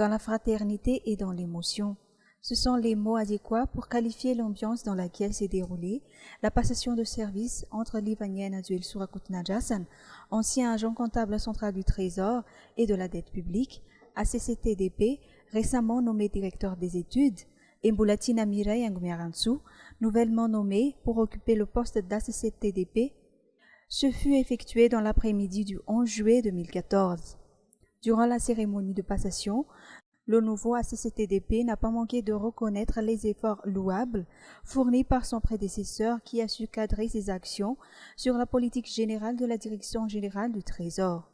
dans la fraternité et dans l'émotion. Ce sont les mots adéquats pour qualifier l'ambiance dans laquelle s'est déroulée la passation de service entre l'Ivanien Adjuel Surakut Najasan, ancien agent comptable central du Trésor et de la dette publique, ACCTDP, récemment nommé directeur des études, et Mbulatina Mireille Ngumiaransu, nouvellement nommé pour occuper le poste d'ACCTDP. Ce fut effectué dans l'après-midi du 11 juillet 2014. Durant la cérémonie de passation, le nouveau ACCTDP n'a pas manqué de reconnaître les efforts louables fournis par son prédécesseur qui a su cadrer ses actions sur la politique générale de la Direction générale du Trésor.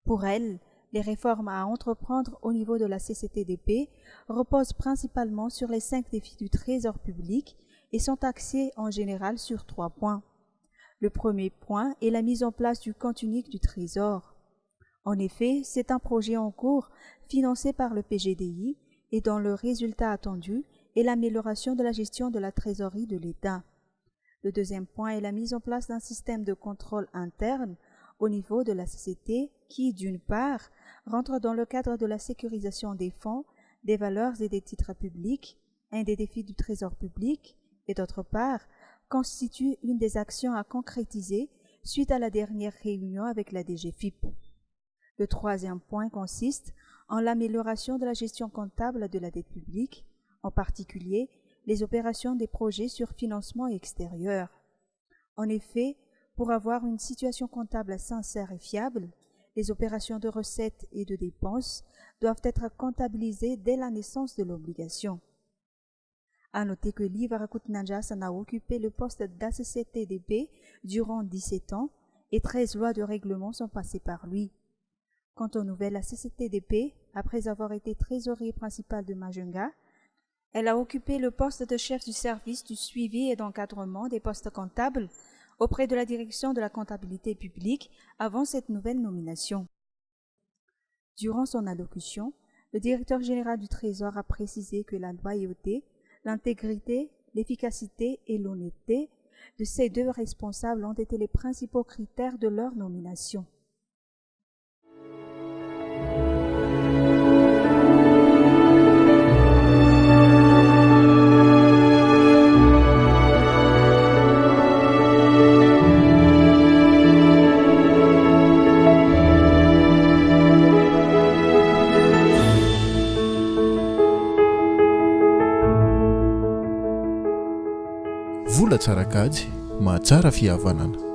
Pour elle, les réformes à entreprendre au niveau de la CCTDP reposent principalement sur les 5 défis du Trésor public et sont axés en général sur 3 points. Le premier point est la mise en place du compte unique du Trésor. En effet, c'est un projet en cours financé par le PGDI et dont le résultat attendu est l'amélioration de la gestion de la trésorerie de l'État. Le deuxième point est la mise en place d'un système de contrôle interne au niveau de la CCT qui, d'une part, rentre dans le cadre de la sécurisation des fonds, des valeurs et des titres publics, un des défis du Trésor public, et d'autre part, constitue une des actions à concrétiser suite à la dernière réunion avec la DGFIP. Le troisième point consiste en l'amélioration de la gestion comptable de la dette publique, en particulier les opérations des projets sur financement extérieur. En effet, pour avoir une situation comptable sincère et fiable, les opérations de recettes et de dépenses doivent être comptabilisées dès la naissance de l'obligation. À noter que Livarakut Najasan a occupé le poste d'ACCTDP durant 17 ans et 13 lois de règlement sont passées par lui. Quant aux nouvelles ACCTDP, après avoir été trésorier principal de Majunga, elle a occupé le poste de chef du service du suivi et d'encadrement des postes comptables auprès de la direction de la comptabilité publique avant cette nouvelle nomination. Durant son allocution, le directeur général du Trésor a précisé que la loyauté, l'intégrité, l'efficacité et l'honnêteté de ces 2 responsables ont été les principaux critères de leur nomination. Vola tsara kajy, mahatsara fihavanana.